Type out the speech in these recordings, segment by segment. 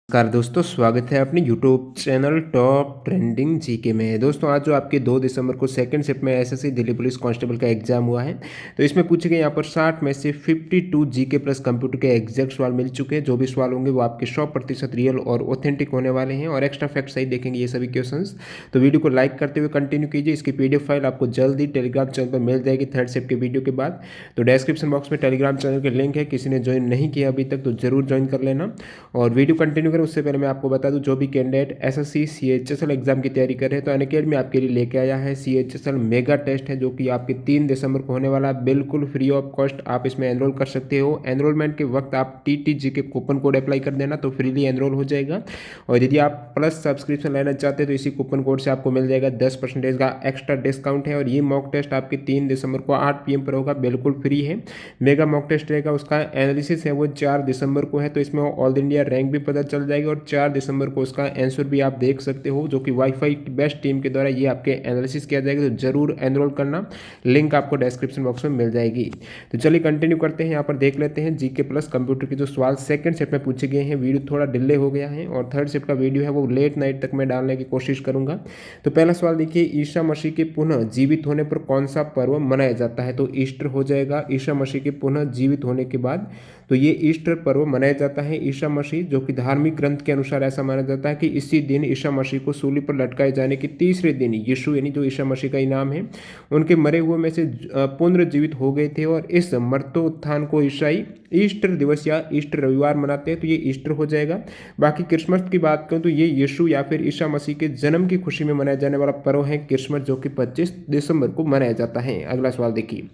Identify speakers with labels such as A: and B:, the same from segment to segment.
A: नमस्कार दोस्तों, स्वागत है अपने YouTube channel top trending GK में। दोस्तों आज जो आपके 2 दिसंबर को सेकंड शिफ्ट में एसएससी दिल्ली पुलिस कांस्टेबल का एग्जाम हुआ है, तो इसमें पूछे गए यहाँ पर 60 में से 52 जीके प्लस कंप्यूटर के एग्जैक्ट सवाल मिल चुके हैं। जो भी सवाल होंगे वो आपके 100% रियल और ऑथेंटिक होने वाले हैं और एक्स्ट्रा फैक्ट सही देखेंगे ये सभी क्वेश्चन। तो वीडियो को लाइक करते हुए कंटिन्यू कीजिए। इसकी पीडीएफ फाइल आपको जल्दी टेलीग्राम चैनल पर मिल जाएगी थर्ड शिफ्ट के वीडियो के बाद। तो डिस्क्रिप्शन बॉक्स में टेलीग्राम चैनल के लिंक है, किसी ने ज्वाइन नहीं किया अभी तक तो जरूर ज्वाइन कर लेना। और वीडियो कंटिन्यू करें उससे पहले मैं आपको बता दूं, जो भी कैंडिडेट एसएससी सीएचएसएल एग्जाम की तैयारी कर रहे हैं तो अनअकैडमी आपके लिए लेके आया है सीएचएसएल मेगा टेस्ट है, जो कि आपके 3 दिसंबर को होने वाला है। बिल्कुल फ्री ऑफ कॉस्ट आप इसमें एनरोल कर सकते हो। एनरोलमेंट के वक्त आप टीटीजी के कूपन कोड अप्लाई कर देना तो फ्रीली एनरोल हो जाएगा। और यदि आप प्लस सब्सक्रिप्शन लेना चाहते हैं तो इसी कूपन कोड से आपको मिल जाएगा 10% का एक्स्ट्रा डिस्काउंट है। और ये मॉक टेस्ट आपके 3 दिसंबर को 8 PM पर होगा, बिल्कुल फ्री है। मेगा मॉक टेस्ट रहेगा, उसका एनालिसिस है वो 4 दिसंबर को है, तो इसमें ऑल इंडिया रैंक भी पता चल जाएगा। और 4 दिसंबर को उसका आंसर भी आप देख सकते हो, जो कि वाईफाई की बेस्ट टीम के द्वारा ये आपके एनालिसिस किया जाएगा। तो जरूर एनरोल करना, लिंक आपको डिस्क्रिप्शन बॉक्स में मिल जाएगी। तो चलिए कंटिन्यू करते हैं। यहाँ पर देख लेते हैं जीके प्लस कंप्यूटर के जो सवाल सेकंड शिफ्ट में पूछे गए हैं। वीडियो थोड़ा डिले हो गया है और थर्ड शिफ्ट का वीडियो है वो लेट नाइट तक मैं डालने की कोशिश करूंगा। तो पहला सवाल देखिए, ईसा मसीह के पुनः जीवित होने पर कौन सा पर्व मनाया जाता है? तो ईस्टर हो जाएगा। ईसा मसीह के पुनः जीवित होने के बाद तो ये ईस्टर पर्व मनाया जाता है। ईसा मसीह, जो कि धार्मिक ग्रंथ के अनुसार ऐसा माना जाता है कि इसी दिन ईसा मसीह को सूली पर लटकाए जाने के तीसरे दिन यीशु यानी जो ईसा मसीह का ही नाम है, उनके मरे हुए में से पुनर्जीवित हो गए थे। और इस मर्त्योत्थान को ईसाई ईस्टर दिवस या ईस्टर रविवार मनाते हैं, तो ये ईस्टर हो जाएगा। बाकी क्रिसमस की बात करूं तो ये यीशु या फिर ईसा मसीह के जन्म की खुशी में मनाया जाने वाला पर्व है क्रिसमस, जो कि 25 दिसंबर को मनाया जाता है। अगला सवाल देखिए,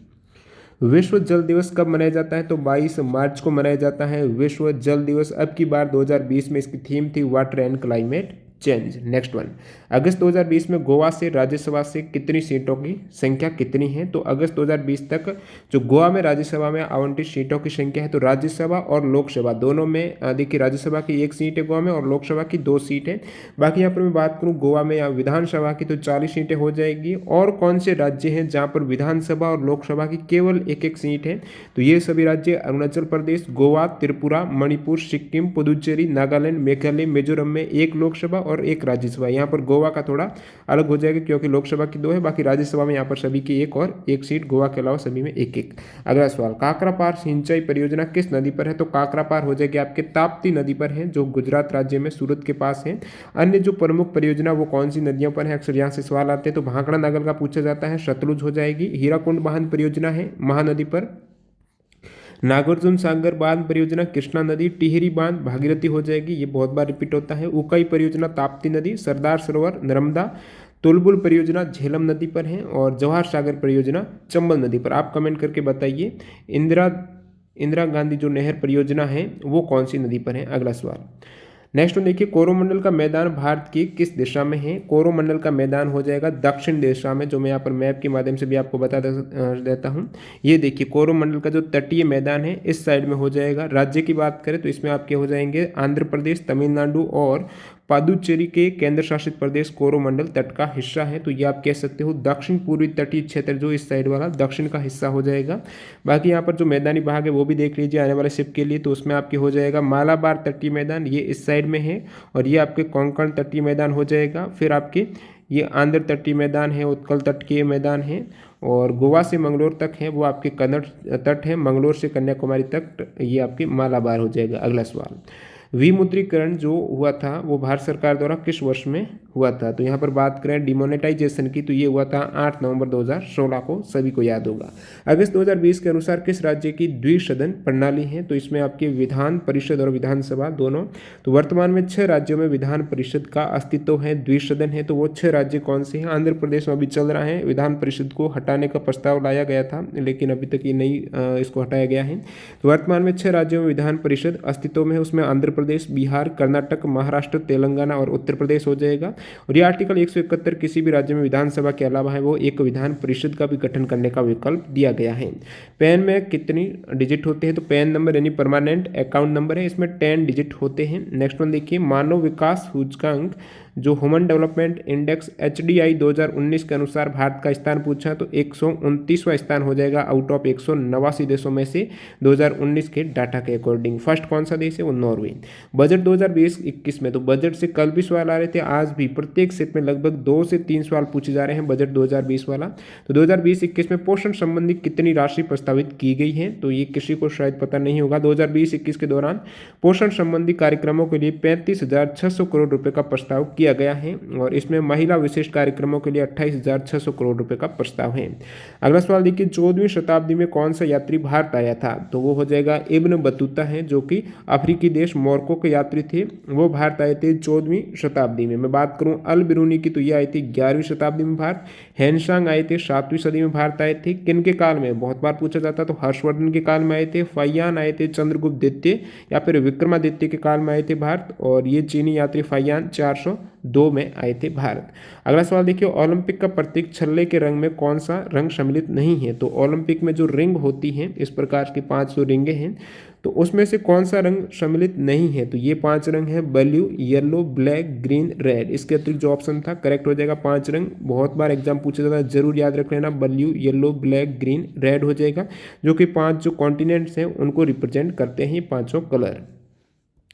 A: विश्व जल दिवस कब मनाया जाता है? तो 22 मार्च को मनाया जाता है विश्व जल दिवस। अब की बार 2020 में इसकी थीम थी water and climate change. Next one, अगस्त 2020 में गोवा से राज्यसभा से कितनी सीटों की संख्या कितनी है? तो अगस्त 2020 तक जो गोवा में राज्यसभा में आवंटित सीटों की संख्या है, तो राज्यसभा और लोकसभा दोनों में देखिए, राज्यसभा की 1 सीट है गोवा में और लोकसभा की 2 सीट है। बाकी यहाँ पर मैं बात करूँ गोवा में या विधानसभा की तो 40 सीटें हो जाएगी। और कौन से राज्य हैं जहाँ पर विधानसभा और लोकसभा की केवल 1-1 सीट है? तो ये सभी राज्य अरुणाचल प्रदेश, गोवा, त्रिपुरा, मणिपुर, सिक्किम, पुदुचेरी, नागालैंड, मेघालय, मिजोरम में 1 लोकसभा और 1 राज्यसभा। यहाँ पर गोवा का थोड़ा अलग हो जाएगा क्योंकि लोकसभा की 2 है, बाकी राज्यसभा में यहाँ पर सभी की 1 और 1 सीट, गोवा के अलावा सभी में 1-1। अगला सवाल, काकरापार सिंचाई परियोजना किस नदी पर है? तो काकरापार हो जाएगी आपके ताप्ती नदी पर है, जो गुजरात राज्य में सूरत के पास है। अन्य जो प्रमुख परियोजना वो कौन सी नदियों पर है? अक्सर यहाँ से सवाल आते हैं, तो भाखड़ा नगर का पूछा जाता है, सतलुज हो जाएगी। हीराकुंड बांध परियोजना है महानदी पर। नागार्जुन सागर बांध परियोजना कृष्णा नदी। टिहरी बांध भागीरथी हो जाएगी, ये बहुत बार रिपीट होता है। उकाई परियोजना ताप्ती नदी। सरदार सरोवर नर्मदा। तुलबुल परियोजना झेलम नदी पर है और जवाहर सागर परियोजना चंबल नदी पर। आप कमेंट करके बताइए इंदिरा इंदिरा गांधी जो नहर परियोजना है वो कौन सी नदी पर है? अगला सवाल, नेक्स्ट देखिए, कोरोमंडल का मैदान भारत की किस दिशा में है? कोरोमंडल का मैदान हो जाएगा दक्षिण दिशा में, जो मैं यहाँ पर मैप के माध्यम से भी आपको बता देता हूँ। ये देखिए, कोरोमंडल का जो तटीय मैदान है इस साइड में हो जाएगा। राज्य की बात करें तो इसमें आपके हो जाएंगे आंध्र प्रदेश, तमिलनाडु और पादुचेरी के केंद्र शासित प्रदेश कोरोमंडल तट का हिस्सा है। तो ये आप कह सकते हो दक्षिण पूर्वी तटीय क्षेत्र, जो इस साइड वाला दक्षिण का हिस्सा हो जाएगा। बाकी यहाँ पर जो मैदानी भाग है वो भी देख लीजिए आने वाले शिफ्ट के लिए, तो उसमें आपके हो जाएगा मालाबार तटीय मैदान, ये इस साइड में है। और ये आपके कोंकण तटीय मैदान हो जाएगा। फिर आपके ये आंध्र तटीय मैदान है, उत्कल तट के मैदान है। और गोवा से मंगलोर तक है वो आपके कन्नड़ तट है। मंगलोर से कन्याकुमारी तक ये आपके मालाबार हो जाएगा। अगला सवाल, विमुद्रीकरण जो हुआ था वो भारत सरकार द्वारा किस वर्ष में हुआ था? तो यहाँ पर बात करें डिमोनेटाइजेशन की तो ये हुआ था 8 नवंबर 2016 को, सभी को याद होगा। अगस्त 2020 के अनुसार किस राज्य की द्विसदन प्रणाली है? तो इसमें आपके विधान परिषद और विधानसभा दोनों। तो वर्तमान में 6 राज्यों में विधान परिषद का अस्तित्व है, द्विसदन है। तो वो 6 राज्य कौन से हैं? आंध्र प्रदेश में अभी चल रहा है, विधान परिषद को हटाने का प्रस्ताव लाया गया था लेकिन अभी तक ये नहीं इसको हटाया गया है। तो वर्तमान में 6 राज्यों में विधान परिषद अस्तित्व में है, उसमें आंध्र प्रदेश, बिहार, कर्नाटक, महाराष्ट्र, तेलंगाना और उत्तर प्रदेश हो जाएगा। और ये आर्टिकल 171 किसी भी राज्य में विधानसभा के अलावा है वो एक विधान परिषद का भी गठन करने का विकल्प दिया गया है। पैन में कितनी डिजिट होते हैं? तो पैन नंबर यानी परमानेंट अकाउंट नंबर है, इसमें 10 डिजिट होते हैं। नेक्स्ट वन देखिए, मानव विकास सूचकांक जो ह्यूमन डेवलपमेंट इंडेक्स HDI 2019 के अनुसार भारत का स्थान पूछा तो 129वां स्थान हो जाएगा आउट ऑफ 189 देशों में से 2019 के डाटा के अकॉर्डिंग। फर्स्ट कौन सा देश है? वो नॉर्वे। बजट 2020-21 में, तो बजट से कल भी सवाल आ रहे थे, आज भी प्रत्येक सेट में लगभग 2 से 3 सवाल पूछे जा रहे हैं बजट 2020 वाला। तो 2020-21 में पोषण संबंधी कितनी राशि प्रस्तावित की गई है? तो ये किसी को शायद पता नहीं होगा। 2020-21 के दौरान पोषण संबंधी कार्यक्रमों के लिए 35,600 करोड़ रुपए का प्रस्ताव किया गया है और इसमें महिला विशिष्ट कार्यक्रमों के लिए 28,600 करोड़ रुपए का प्रस्ताव है। अगला सवाल देखिए, 14वीं शताब्दी में कौन सा यात्री भारत आया था? तो वो हो जाएगा इब्न बतूता है, जो कि अफ्रीकी देश मोरक्को के यात्री थे। वो भारत आए थे 14वीं शताब्दी में। मैं बात करूं अल बिरूनी की, तो ये आई थी 11वीं शताब्दी में भारत। हेनसांग आए थे 7वीं सदी में भारत आए थे। किनके काल में? बहुत बार पूछा जाता, तो हर्षवर्धन के काल में आए थे। फैयान आए थे चंद्रगुप्त द्वितीय या फिर विक्रमादित्य के काल में आए थे भारत। और ये चीनी यात्री फैयान 402 में आए थे भारत। अगला सवाल देखिए, ओलंपिक का प्रतीक छल्ले के रंग में कौन सा रंग सम्मिलित नहीं है? तो ओलंपिक में जो रिंग होती है, इस प्रकार की 5 रिंगें हैं, तो उसमें से कौन सा रंग सम्मिलित नहीं है? तो ये 5 रंग है, blue, yellow, black, green, red. इसके अतिरिक्त जो ऑप्शन था करेक्ट हो जाएगा 5 रंग। बहुत बार एग्जाम पूछा जाता है, जरूर याद रख लेना, blue, yellow, black, green, red हो जाएगा, जो कि 5 जो कॉन्टिनेंट्स हैं उनको रिप्रेजेंट करते हैं 5 कलर।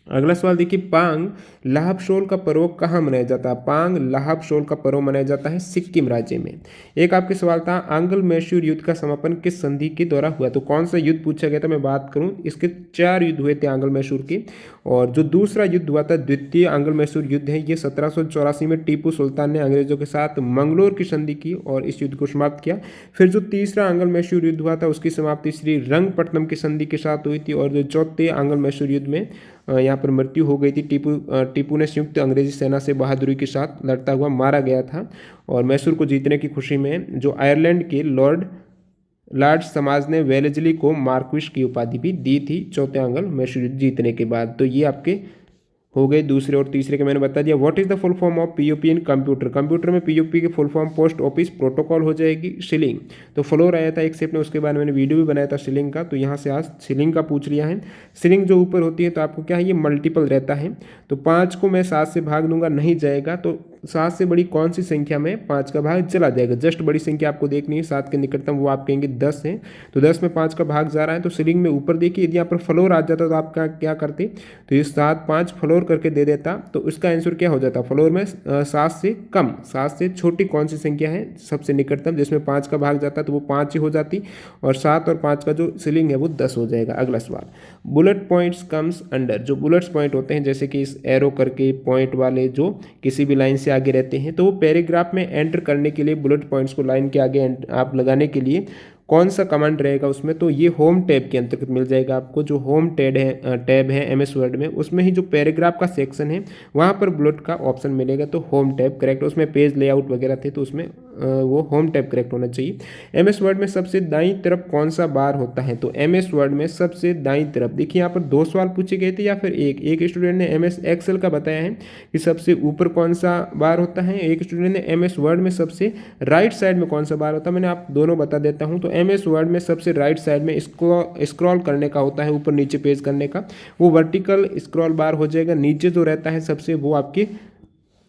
A: अगला सवाल देखिए, पांग लाहबशोल का पर्व कहाँ मनाया जाता है? पांग लाहबशोल का पर्व मनाया जाता है सिक्किम राज्य में। एक आपके सवाल था, आंग्ल मैसूर युद्ध का समापन किस संधि के द्वारा हुआ? तो कौन सा युद्ध पूछा गया था? मैं बात करूं, इसके 4 युद्ध हुए थे आंग्ल मैसूर के, और जो दूसरा युद्ध हुआ था द्वितीय आंग्ल मैसूर युद्ध है, ये 1784 में टीपू सुल्तान ने अंग्रेजों के साथ मंगलोर की संधि की और इस युद्ध को समाप्त किया। फिर जो तीसरा आंग्ल मैसूर युद्ध हुआ था, उसकी समाप्ति श्री रंगपट्टनम की संधि के साथ हुई थी। और जो चौथे आंग्ल मैसूर युद्ध में यहाँ पर मृत्यु हो गई थी। टीपू ने संयुक्त अंग्रेजी सेना से बहादुरी के साथ लड़ता हुआ मारा गया था। और मैसूर को जीतने की खुशी में जो आयरलैंड के लॉर्ड समाज ने वेलेस्ली को मार्क्विस की उपाधि भी दी थी चौथे आंग्ल मैसूर जीतने के बाद। तो ये आपके हो गए दूसरे और तीसरे के मैंने बता दिया। What is the full form of POP in computer? Computer में पीओपी की full form post office protocol हो जाएगी। सीलिंग, तो फ्लोर आया था एक सेट में, उसके बाद मैंने वीडियो भी बनाया था सीलिंग का, तो यहाँ से आज सीलिंग का पूछ लिया है। सीलिंग जो ऊपर होती है, तो आपको क्या है, ये मल्टीपल रहता है। तो 5 को मैं 7 से भाग दूंगा, नहीं जाएगा। तो 7 से बड़ी कौन सी संख्या में 5 का भाग चला जाएगा? जस्ट बड़ी संख्या आपको देखनी है, 7 के निकटतम वो आप कहेंगे 10 है, तो 10 में 5 का भाग जा रहा है। तो सीलिंग में ऊपर देखिए, यदि यहाँ पर फ्लोर आ जाता तो आप क्या करते? तो ये 7 5 फ्लोर करके दे देता, तो इसका आंसर क्या हो जाता? फ्लोर में 7 से कम, 7 से छोटी कौन सी संख्या है सबसे निकटतम जिसमें 5 का भाग जाता, तो वो 5 ही हो जाती, और 7 और 5 का जो सीलिंग है वो 10 हो जाएगा। अगला सवाल, बुलेट पॉइंट्स कम्स अंडर। जो बुलेट्स पॉइंट होते हैं, जैसे कि इस एरो करके पॉइंट वाले जो किसी भी लाइन से आगे रहते हैं, तो वो पैराग्राफ में एंटर करने के लिए बुलेट पॉइंट्स को लाइन के आगे आप लगाने के लिए कौन सा कमांड रहेगा उसमें? तो ये होम टैब के अंतर्गत मिल जाएगा आपको। जो होम टैब है एमएस वर्ड में, उसमें ही जो पैराग्राफ का सेक्शन है वहाँ पर बुलेट का ऑप्शन मिलेगा, तो होम टैब करेक्ट। उसमें पेज लेआउट वगैरह थे, तो उसमें वो होम टैब करेक्ट होना चाहिए। एमएस वर्ड में सबसे दाईं तरफ कौन सा बार होता है? तो एमएस वर्ड में सबसे दाईं तरफ, देखिए यहाँ पर 2 सवाल पूछे गए थे या फिर एक स्टूडेंट ने एमएस एक्सेल का बताया है कि सबसे ऊपर कौन सा बार होता है, एक स्टूडेंट ने एमएस वर्ड में सबसे राइट साइड में कौन सा बार होता है। मैंने आप दोनों बता देता हूँ। तो एमएस वर्ड में सबसे राइट साइड में स्क्रॉल करने का होता है, ऊपर नीचे पेज करने का, वो वर्टिकल स्क्रॉल बार हो जाएगा। नीचे जो रहता है सबसे, वो आपकी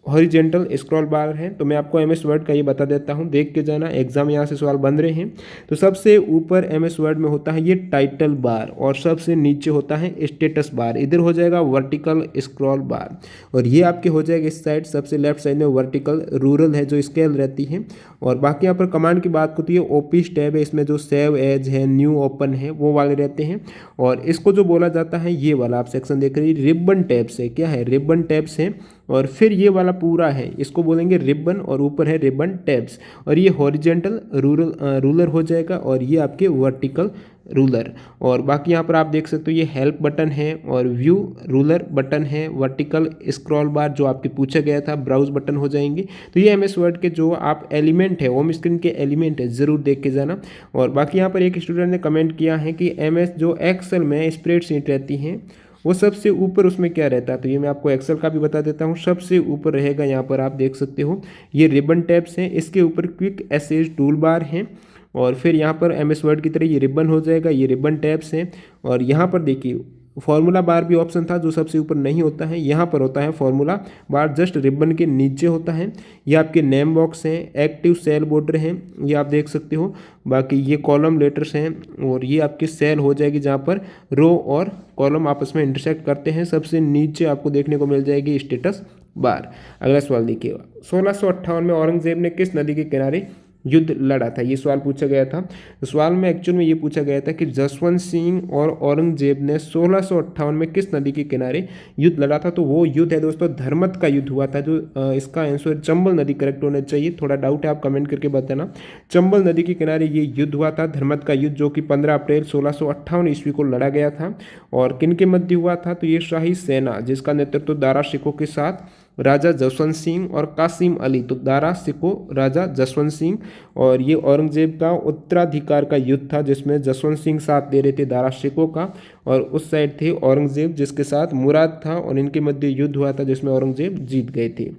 A: हॉरिजेंटल स्क्रॉल बार है। तो मैं आपको एमएस वर्ड का ये बता देता हूँ, देख के जाना, एग्जाम यहाँ से सवाल बन रहे हैं। तो सबसे ऊपर एमएस वर्ड में होता है ये टाइटल बार, और सबसे नीचे होता है स्टेटस बार। इधर हो जाएगा वर्टिकल स्क्रॉल बार, और ये आपके हो जाएगा इस साइड, सबसे लेफ्ट साइड में वर्टिकल रूरल है जो स्केल रहती है। और बाकी यहाँ पर कमांड की बात होती है, ऑफिस टैब है, इसमें जो सेव एज है, न्यू ओपन है, वो वाले रहते हैं। और इसको जो बोला जाता है, ये वाला आप सेक्शन देख रहे हैं, रिबन टैब्स है। क्या है? रिबन टैब्स है। और फिर ये वाला पूरा है, इसको बोलेंगे रिबन, और ऊपर है रिबन टैब्स। और ये हॉरिजेंटल रूलर हो जाएगा, और ये आपके वर्टिकल रूलर। और बाकी यहाँ पर आप देख सकते हो, ये हेल्प बटन है, और व्यू रूलर बटन है, वर्टिकल स्क्रॉल बार जो आपके पूछा गया था, ब्राउज बटन हो जाएंगे। तो ये एमएस वर्ड के जो आप एलिमेंट है, होम स्क्रीन के एलिमेंट है, ज़रूर देख के जाना। और बाकी यहाँ पर एक स्टूडेंट ने कमेंट किया है कि एमएस जो एक्सेल में स्प्रेडशीट रहती हैं, वो सबसे ऊपर उसमें क्या रहता है? तो ये मैं आपको एक्सेल का भी बता देता हूँ। सबसे ऊपर रहेगा, यहाँ पर आप देख सकते हो, ये रिबन टैब्स हैं, इसके ऊपर क्विक एसेज टूल बार हैं, और फिर यहाँ पर एमएस वर्ड की तरह ये रिबन हो जाएगा, ये रिबन टैब्स हैं। और यहाँ पर देखिए फार्मूला बार भी ऑप्शन था जो सबसे ऊपर नहीं होता है, यहाँ पर होता है फार्मूला बार, जस्ट रिबन के नीचे होता है। ये आपके नेम बॉक्स हैं, एक्टिव सेल बॉर्डर हैं, ये आप देख सकते हो। बाकी ये कॉलम लेटर्स हैं और ये आपकी सेल हो जाएगी जहाँ पर रो और कॉलम आपस में इंटरसेक्ट करते हैं। सबसे नीचे आपको देखने को मिल जाएगी स्टेटस बार। अगला सवाल देखिएगा, 1658 में औरंगजेब ने किस नदी के किनारे युद्ध लड़ा था, ये सवाल पूछा गया था। तो सवाल में एक्चुअल में ये पूछा गया था कि जसवंत सिंह और औरंगजेब ने 1658 में किस नदी के किनारे युद्ध लड़ा था। तो वो युद्ध है दोस्तों धर्मत का युद्ध हुआ था, जो इसका आंसर चंबल नदी करेक्ट होना चाहिए। थोड़ा डाउट है आप कमेंट करके बताना। चंबल नदी के किनारे ये युद्ध हुआ था, धर्मत का युद्ध, जो कि 15 अप्रैल 1658 ईस्वी को लड़ा गया था। और किन के मध्य हुआ था, तो ये शाही सेना जिसका नेतृत्व दारा शिकोह के साथ राजा जसवंत सिंह और कासिम अली, तो दारा शिकोह राजा जसवंत सिंह, और ये औरंगजेब का उत्तराधिकार का युद्ध था जिसमें जसवंत सिंह साथ दे रहे थे दारा शिकोह का, और उस साइड थे औरंगजेब जिसके साथ मुराद था, और इनके मध्य युद्ध हुआ था जिसमें औरंगजेब जीत गए थे।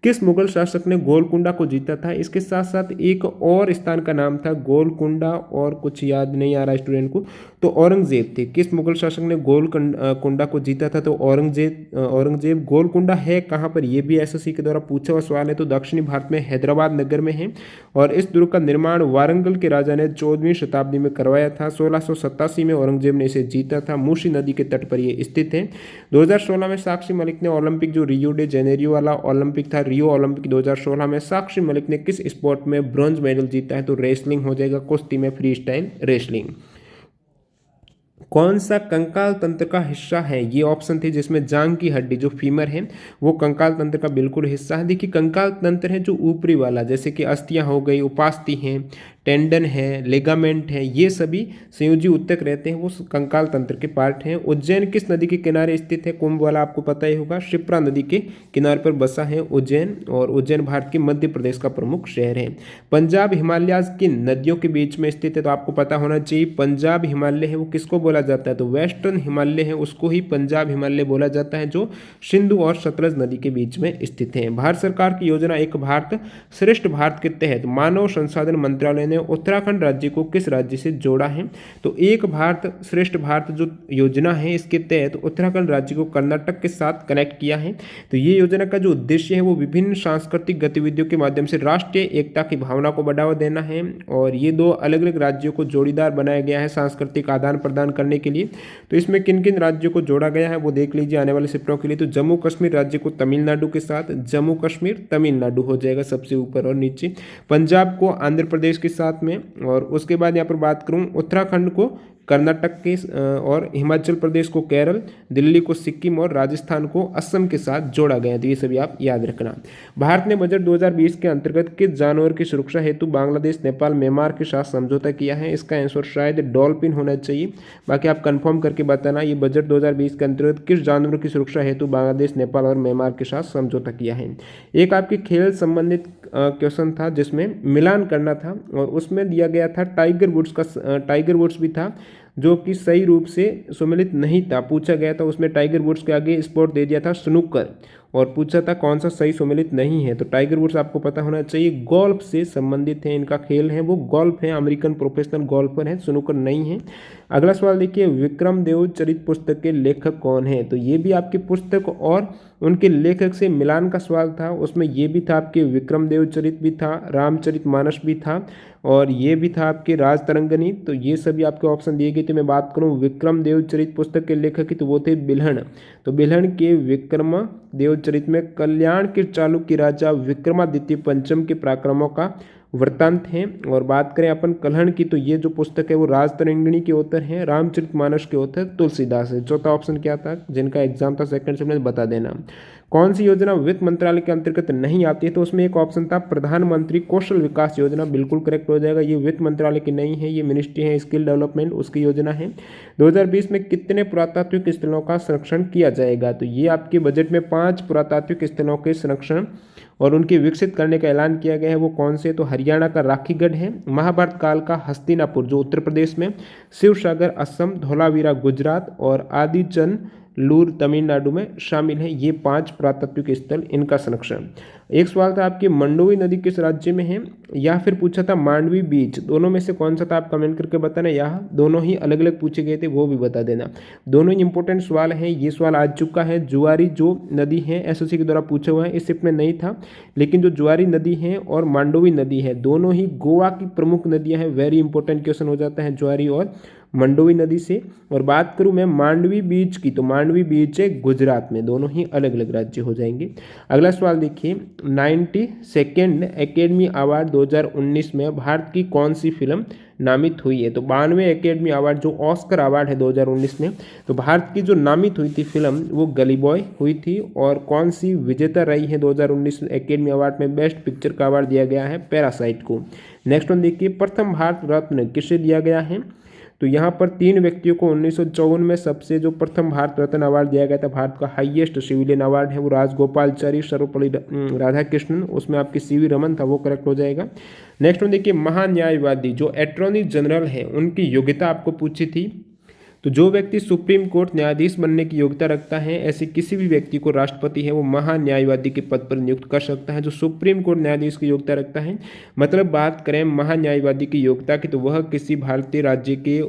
A: किस मुगल शासक ने गोलकुंडा को जीता था, इसके साथ साथ एक और स्थान का नाम था गोलकुंडा, और कुछ याद नहीं आ रहा स्टूडेंट को, तो औरंगजेब थे। किस मुगल शासक ने गोलकुंडा को जीता था, तो औरंगजेब। गोलकुंडा है कहाँ पर, यह भी एसएससी के द्वारा पूछा हुआ सवाल है। तो दक्षिणी भारत में हैदराबाद नगर में है, और इस दुर्ग का निर्माण वारंगल के राजा ने 14वीं शताब्दी में करवाया था। 1687 में औरंगजेब ने इसे जीता था। मूसी नदी के तट पर यह स्थित है। 2016 में साक्षी मलिक ने ओलंपिक, जो रियो डे जेनेरियो वाला ओलंपिक था, रियो ओलंपिक 2016 में साक्षी मलिक ने किस स्पोर्ट में ब्रॉन्ज मेडल जीता है, तो रेसलिंग हो जाएगा, कुश्ती में फ्री स्टाइल रेसलिंग। कौन सा कंकाल तंत्र का हिस्सा है, ये ऑप्शन थे जिसमें जांग की हड्डी जो फीमर है वो कंकाल तंत्र का बिल्कुल हिस्सा है। देखिए कंकाल तंत्र है जो ऊपरी वाला, जैसे कि अस्थियां हो गई, उपास्थि हैं, टेंडन है, लेगामेंट है, ये सभी संयोजी ऊतक रहते हैं, वो कंकाल तंत्र के पार्ट हैं। उज्जैन किस नदी के किनारे स्थित है, कुंभ वाला आपको पता ही होगा, शिप्रा नदी के किनारे पर बसा है उज्जैन, और उज्जैन भारत के मध्य प्रदेश का प्रमुख शहर है। पंजाब हिमालयाज की नदियों के बीच में स्थित है, तो आपको पता होना चाहिए पंजाब हिमालय है वो किसको बोला जाता है, तो वेस्टर्न हिमालय है उसको ही पंजाब हिमालय बोला जाता है, जो सिंधु और सतलज नदी के बीच में स्थित है। भारत सरकार की योजना एक भारत श्रेष्ठ भारत के तहत मानव संसाधन मंत्रालय ने उत्तराखंड राज्य को किस राज्य से जोड़ा है, तो एक भारत श्रेष्ठ भारत जो योजना है इसके तहत उत्तराखंड राज्य को कर्नाटक के साथ कनेक्ट किया है। तो ये योजना का जो उद्देश्य है वो विभिन्न सांस्कृतिक गतिविधियों के माध्यम से राष्ट्रीय एकता की भावना को बढ़ावा देना है, और ये दो अलग अलग राज्यों को जोड़ीदार बनाया गया है सांस्कृतिक आदान प्रदान करने के लिए। तो इसमें किन किन राज्यों को जोड़ा गया है वो देख लीजिए आने वाले सप्ताहों के लिए। तो जम्मू कश्मीर राज्य को तमिलनाडु के साथ, जम्मू कश्मीर तमिलनाडु हो जाएगा सबसे ऊपर और नीचे, पंजाब को आंध्र प्रदेश के साथ में, और उसके बाद यहाँ पर बात करूँ उत्तराखंड को कर्नाटक के और हिमाचल प्रदेश को केरल, दिल्ली को सिक्किम और राजस्थान को असम के साथ जोड़ा गया। तो ये सभी आप याद रखना। भारत ने बजट 2020 के अंतर्गत किस जानवर की सुरक्षा हेतु बांग्लादेश, नेपाल, म्यांमार के साथ समझौता किया है, इसका आंसर शायद डॉल्फिन होना चाहिए, बाकी आप कंफर्म करके बताना। ये बजट 2020 के अंतर्गत किस जानवर की सुरक्षा हेतु बांग्लादेश, नेपाल और म्यांमार के साथ समझौता किया है। एक आपके खेल संबंधित क्वेश्चन था जिसमें मिलान करना था, और उसमें दिया गया था टाइगर वुड्स भी था जो कि सही रूप से सम्मिलित नहीं था, पूछा गया था। उसमें टाइगर वुड्स के आगे स्पोर्ट दे दिया था स्नूकर, और पूछा था कौन सा सही सम्मिलित नहीं है, तो टाइगर वुड्स आपको पता होना चाहिए गोल्फ से संबंधित है, इनका खेल है वो गोल्फ है, अमेरिकन प्रोफेशनल गोल्फर है, स्नूकर नहीं है। अगला सवाल देखिए, विक्रम देव चरित पुस्तक के लेखक कौन है, तो ये भी आपकी पुस्तक और उनके लेखक से मिलान का सवाल था। उसमें ये भी था आपके विक्रम देव चरित भी था, रामचरित मानस भी था, और ये भी था आपके राज तरंगनी। तो ये सभी आपके ऑप्शन दिए गए थे। मैं बात करूं विक्रम देव चरित पुस्तक के लेखक की, तो वो थे बिल्हण। तो बिल्हण के विक्रम देव चरित में कल्याण के चालुक्य राजा विक्रमादित्य पंचम के पराक्रमों का वृत्तांत है। और बात करें अपन कल्हण की, तो ये जो पुस्तक है वो राज तरंगिणी के ऑथर हैं, रामचरितमानस के ऑथर तुलसीदास है। चौथा ऑप्शन क्या था, जिनका एग्जाम था सेकंड सेमेस्टर में, बता देना। कौन सी योजना वित्त मंत्रालय के अंतर्गत नहीं आती है, तो उसमें एक ऑप्शन था प्रधानमंत्री कौशल विकास योजना, बिल्कुल करेक्ट हो जाएगा। ये वित्त मंत्रालय की नहीं है, ये मिनिस्ट्री है स्किल डेवलपमेंट, उसकी योजना है। 2020 में कितने पुरातात्विक स्थलों का संरक्षण किया जाएगा, तो ये आपके बजट में 5 पुरातात्विक स्थलों के संरक्षण और उनके विकसित करने का ऐलान किया गया है। वो कौन से, तो हरियाणा का राखीगढ़ है, महाभारत काल का हस्तिनापुर जो उत्तर प्रदेश में, शिव सागर असम, धौलावीरा गुजरात और आदिचन लूर तमिलनाडु में शामिल है। ये 5 पुरातात्विक स्थल, इनका संरक्षण। एक सवाल था आपके मंडोवी नदी किस राज्य में है, या फिर पूछा था मांडवी बीच, दोनों में से कौन सा था, आप कमेंट करके बताना। यह दोनों ही अलग अलग पूछे गए थे, वो भी बता देना। दोनों ही इंपॉर्टेंट सवाल हैं। ये सवाल आ चुका है। जुआरी जो नदी है एसएससी के द्वारा पूछा हुआ है, इस शिफ्ट में नहीं था, लेकिन जो जुआरी नदी है और मांडोवी नदी है, दोनों ही गोवा की प्रमुख नदियां हैं। वेरी इंपॉर्टेंट क्वेश्चन हो जाता है जुआरी और मंडोवी नदी से। और बात करूं मैं मांडवी बीच की, तो मांडवी बीच है गुजरात में। दोनों ही अलग अलग राज्य हो जाएंगे। अगला सवाल देखिए, 92nd एकेडमी अवार्ड 2019 में भारत की कौन सी फिल्म नामित हुई है। तो 92वें एकेडमी अवार्ड जो ऑस्कर अवार्ड है 2019 में, तो भारत की जो नामित हुई थी फिल्म वो गली बॉय हुई थी। और कौन सी विजेता रही है 2019 एकेडमी अवार्ड में बेस्ट पिक्चर का अवार्ड दिया गया है, पैरासाइट को। नेक्स्ट वन देखिए, प्रथम भारत रत्न किसे दिया गया है। तो यहाँ पर 3 व्यक्तियों को 1954 में सबसे जो प्रथम भारत रत्न अवार्ड दिया गया था, भारत का हाईएस्ट सिविलियन अवार्ड है वो राजगोपालचारी सर्वपल्ली राधाकृष्णन, उसमें आपकी सीवी रमन था, वो करेक्ट हो जाएगा। नेक्स्ट में देखिए, महान्यायवादी जो अटॉर्नी जनरल है उनकी योग्यता आपको पूछी थी। तो जो व्यक्ति सुप्रीम कोर्ट न्यायाधीश बनने की योग्यता रखता है, ऐसे किसी भी व्यक्ति को राष्ट्रपति है वो महान्यायवादी के पद पर नियुक्त कर सकता है। जो सुप्रीम कोर्ट न्यायाधीश की योग्यता रखता है, मतलब बात करें महान्यायवादी की योग्यता की, तो वह किसी भारतीय राज्य के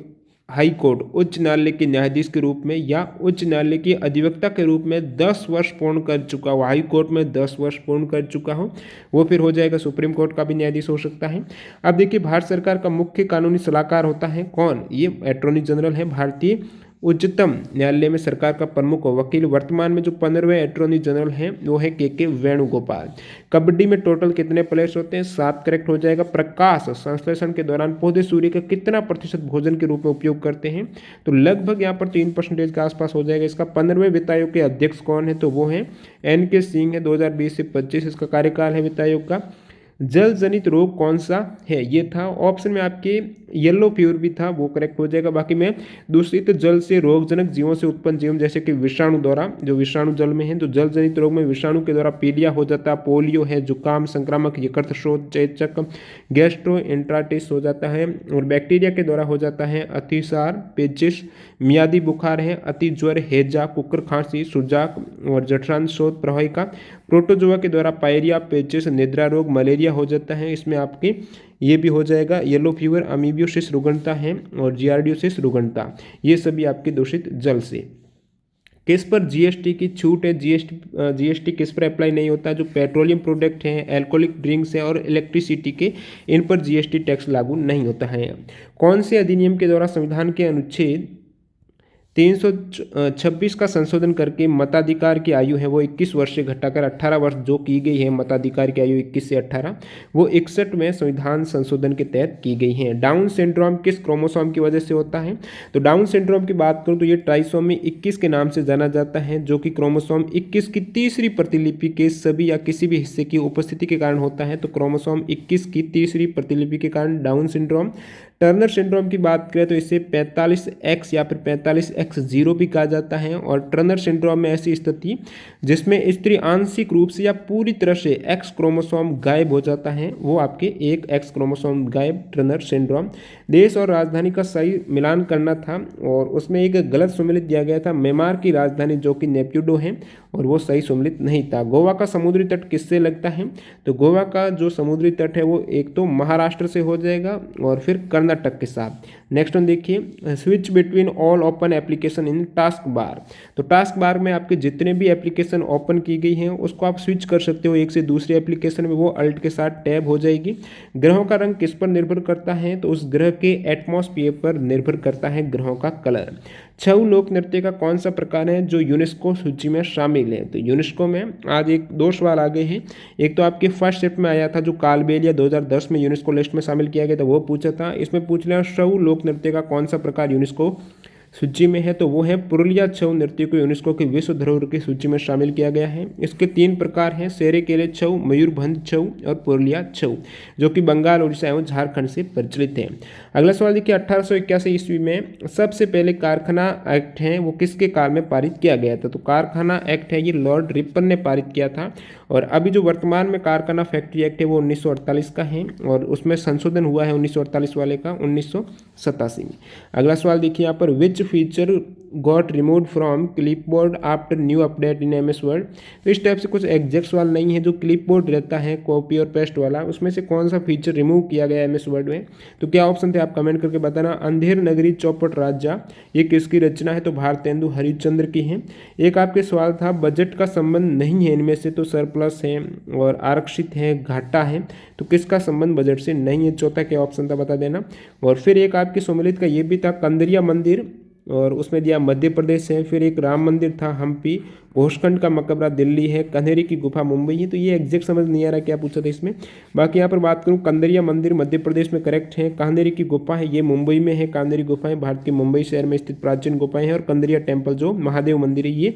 A: हाई कोर्ट उच्च न्यायालय के न्यायाधीश के रूप में या उच्च न्यायालय के अधिवक्ता के रूप में 10 वर्ष पूर्ण कर चुका हो, हाई कोर्ट में 10 वर्ष पूर्ण कर चुका हो, वो फिर हो जाएगा। सुप्रीम कोर्ट का भी न्यायाधीश हो सकता है। अब देखिए, भारत सरकार का मुख्य कानूनी सलाहकार होता है कौन, ये अटॉर्नी जनरल है। भारतीय उच्चतम न्यायालय में सरकार का प्रमुख वकील वर्तमान में जो 15वें अटॉर्नी जनरल हैं वो है के वेणुगोपाल। कबड्डी में टोटल कितने प्लेयर्स होते हैं, 7 करेक्ट हो जाएगा। प्रकाश संश्लेषण के दौरान पौधे सूर्य का कितना प्रतिशत भोजन के रूप में उपयोग करते हैं, तो लगभग यहाँ पर 3% के आसपास हो जाएगा। इसका 15वें वित्त आयोग के अध्यक्ष कौन है, तो वो है NK सिंह है। 2020 से 25 इसका कार्यकाल है वित्त आयोग का। जल जनित रोग कौन सा है, ये था ऑप्शन में आपके येलो फीवर भी था, वो करेक्ट हो जाएगा। बाकी में दूषित जल से रोगजनक जीवों से उत्पन्न जीवन जैसे कि विषाणु द्वारा, जो विषाणु जल में है, तो जल जनित रोग में विषाणु के द्वारा पीलिया हो जाता है, पोलियो है, जुकाम, संक्रामक यकृत शोथ, चेचक, गैस्ट्रोएंटराइटिस हो जाता है। और बैक्टीरिया के द्वारा हो जाता है अतिसार, पेचिश, मियादी बुखार है, अति ज्वर, हैजा, कुकर खांसी, सुजाक और जठरांत शोथ प्रवाहिका। प्रोटोजोआ के द्वारा पायरिया, पेचिश, निद्रा रोग, मलेरिया हो जाता है। इसमें आपके ये भी हो जाएगा येलो फीवर, अमीबियोसिस रुग्णता है और जियार्डियोसिस रुग्णता, ये सभी आपके दूषित जल से। किस पर जीएसटी की छूट है, जीएसटी किस पर अप्लाई नहीं होता, जो पेट्रोलियम प्रोडक्ट हैं, अल्कोहलिक ड्रिंक्स हैं और इलेक्ट्रिसिटी के, इन पर जीएसटी टैक्स लागू नहीं होता है। कौन से अधिनियम के द्वारा संविधान के अनुच्छेद 326 का संशोधन करके मताधिकार की आयु है वो 21 वर्ष से घटाकर 18 वर्ष जो की गई है, मताधिकार की आयु 21 से 18, वो 61वें संविधान संशोधन के तहत की गई है। डाउन सिंड्रोम किस क्रोमोसोम की वजह से होता है, तो डाउन सिंड्रोम की बात करूं तो ये ट्राइसोमी 21 के नाम से जाना जाता है, जो कि क्रोमोसोम 21 की तीसरी प्रतिलिपि के सभी या किसी भी हिस्से की उपस्थिति के कारण होता है। तो क्रोमोसोम 21 की तीसरी प्रतिलिपि के कारण डाउन सिंड्रोम। टर्नर सिंड्रोम की बात करें तो इसे 45X या फिर 45X0 भी कहा जाता है। और टर्नर सिंड्रोम में ऐसी स्थिति जिसमें स्त्री आंशिक रूप से या पूरी तरह से X क्रोमोसोम गायब हो जाता है, वो आपके एक X क्रोमोसोम गायब, टर्नर सिंड्रोम। देश और राजधानी का सही मिलान करना था और उसमें एक गलत सुमेलित दिया गया था, म्यांमार की राजधानी जो कि नेपिडो है, और वो सही सुमेलित नहीं था। गोवा का समुद्री तट किससे लगता है, तो गोवा का जो समुद्री तट है वो एक तो महाराष्ट्र से हो जाएगा और फिर कर्नाटक के साथ। नेक्स्ट वन देखिए, switch between all open application in task bar. तो टास्क बार में आपके जितने भी एप्लीकेशन ओपन की गई हैं उसको आप स्विच कर सकते हो एक से दूसरे एप्लीकेशन में, वो अल्ट के साथ टैब हो जाएगी। ग्रहों का रंग किस पर निर्भर करता है, तो उस ग्रह के एटमॉस्फेयर पर निर्भर करता है ग्रहों का कलर। छऊ लोक नृत्य का कौन सा प्रकार है जो यूनेस्को सूची में शामिल है, तो यूनेस्को में आज एक दो सवाल आ गए हैं। एक तो आपके फर्स्ट शिफ्ट में आया था जो कालबेलिया 2010 में यूनेस्को लिस्ट में शामिल किया गया था, वो पूछा था। इसमें पूछ लिया छऊ लोक नृत्य का कौन सा प्रकार यूनेस्को सूची में है, तो वो है पुरुलिया छऊ नृत्य को यूनेस्को की विश्व धरोहर की सूची में शामिल किया गया है। इसके 3 प्रकार हैं, सेरेकेले छऊ, मयूरभंज छऊ और पुरुलिया छऊ, जो कि बंगाल, उड़ीसा एवं झारखंड से प्रचलित है। अगला सवाल देखिए, 1881 ईस्वी में सबसे पहले कारखाना एक्ट है वो किसके काल में पारित किया गया था, तो कारखाना एक्ट है ये लॉर्ड रिपन ने पारित किया था। और अभी जो वर्तमान में कारखाना फैक्ट्री एक्ट है वो 1948 का है और उसमें संशोधन हुआ है 1948 वाले का 1987 में। अगला सवाल देखिए यहाँ पर, which feature got remove from clipboard after new update in MS word. तो इस टाइप से कुछ एग्जैक्ट सवाल नहीं है। जो क्लिपबोर्ड रहता है कॉपी और पेस्ट वाला, उसमें से कौन सा फीचर रिमूव किया गया MS वर्ड में। तो क्या ऑप्शन थे, आप कमेंट करके बताना। अंधेर नगरी चौपट राजा, ये किसकी रचना है, तो भारतेंदु हरिश्चंद्र की है। एक आपके सवाल था बजट का संबंध नहीं है इनमें से, तो सरप्लस है और आरक्षित है, घाटा है, तो किसका संबंध बजट से नहीं है। चौथा क्या ऑप्शन था बता देना। और फिर एक आपके सम्मिलित का ये भी था कंदरिया मंदिर, और उसमें दिया मध्य प्रदेश है। फिर एक राम मंदिर था हम्पी, घोषखंड का मकबरा दिल्ली है, कन्हेरी की गुफा मुंबई है। तो ये एग्जैक्ट समझ नहीं आ रहा क्या पूछा था इसमें। बाकी यहाँ पर बात करूँ, कंदरिया मंदिर मध्य प्रदेश में करेक्ट है, कन्हेरी की गुफा है ये मुंबई में है, कन्हेरी गुफाएं भारत के मुंबई शहर में स्थित प्राचीन गुफाएं हैं, और कंदरिया टेम्पल जो महादेव मंदिर है ये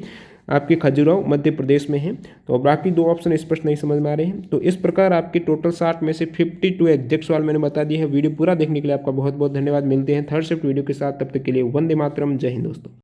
A: आपके खजुराहो मध्य प्रदेश में है। तो बाकी दो ऑप्शन स्पष्ट नहीं समझ में आ रहे हैं। तो इस प्रकार आपके टोटल 60 में से 52 एग्जैक्ट सवाल मैंने बता दिए हैं। वीडियो पूरा देखने के लिए आपका बहुत बहुत धन्यवाद। मिलते हैं थर्ड शिफ्ट वीडियो के साथ, तब तक के लिए वंदे मातरम, जय हिंद दोस्तों।